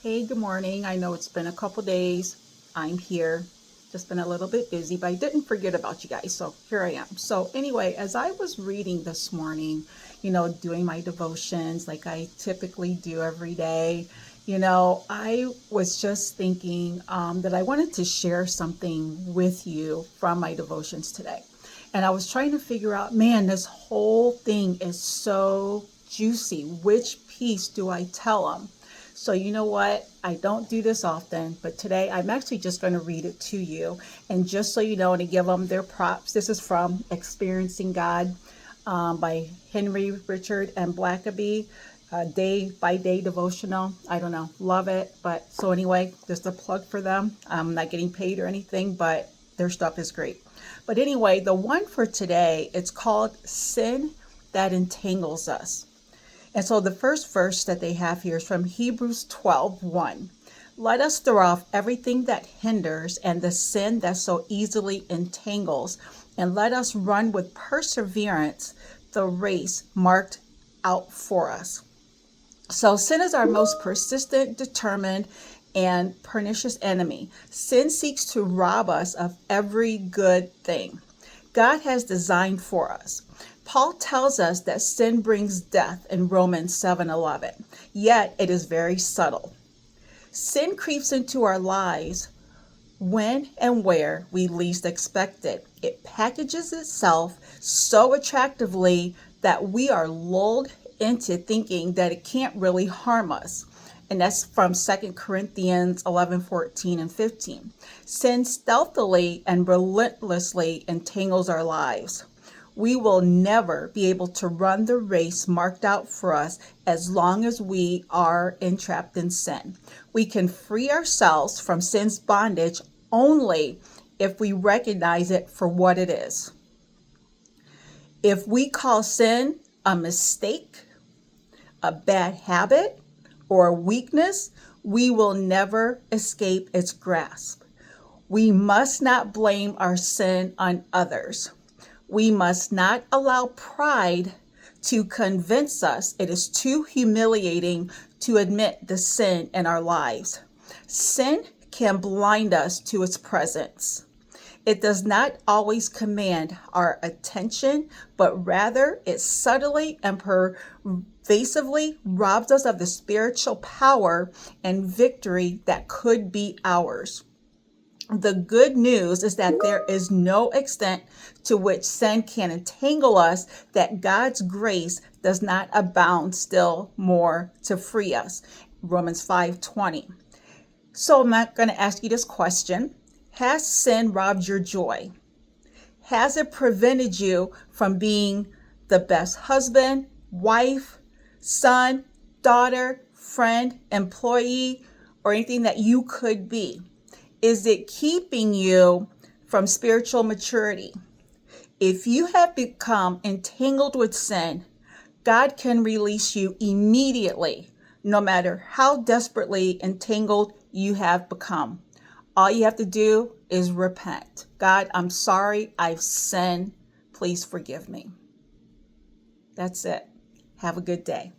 Hey, good morning. I know it's been a couple days. I'm here. Just been a little bit busy, but I didn't forget about you guys. So here I am. So, anyway, as I was reading this morning, doing my devotions like I typically do every day, I was just thinking that I wanted to share something with you from my devotions today. And I was trying to figure out, man, this whole thing is so juicy. Which piece do I tell them? So, you know what? I don't do this often, but today I'm actually just going to read it to you. And just so you know, and to give them their props, this is from Experiencing God by Henry Richard and Blackaby, day by day devotional. I don't know, love it. But so, anyway, just a plug for them. I'm not getting paid or anything, but their stuff is great. But anyway, the one for today, it's called Sin That Entangles Us. And so the first verse that they have here is from Hebrews 12:1. Let us throw off everything that hinders and the sin that so easily entangles, and let us run with perseverance the race marked out for us. So sin is our most persistent, determined, and pernicious enemy. Sin seeks to rob us of every good thing God has designed for us. Paul tells us that sin brings death in Romans 7:11, yet it is very subtle. Sin creeps into our lives when and where we least expect it. It packages itself so attractively that we are lulled into thinking that it can't really harm us. And that's from 2 Corinthians 11:14 and 15. Sin stealthily and relentlessly entangles our lives. We will never be able to run the race marked out for us as long as we are entrapped in sin. We can free ourselves from sin's bondage only if we recognize it for what it is. If we call sin a mistake, a bad habit, or a weakness, we will never escape its grasp. We must not blame our sin on others. We must not allow pride to convince us it is too humiliating to admit the sin in our lives. Sin can blind us to its presence. It does not always command our attention, but rather it subtly and pervasively robs us of the spiritual power and victory that could be ours. The good news is that there is no extent to which sin can entangle us that God's grace does not abound still more to free us. Romans 5:20. So I'm not going to ask you this question. Has sin robbed your joy? Has it prevented you from being the best husband, wife, son, daughter, friend, employee, or anything that you could be? Is it keeping you from spiritual maturity? If you have become entangled with sin, God can release you immediately, no matter how desperately entangled you have become. All you have to do is repent. God, I'm sorry, I've sinned. Please forgive me. That's it. Have a good day.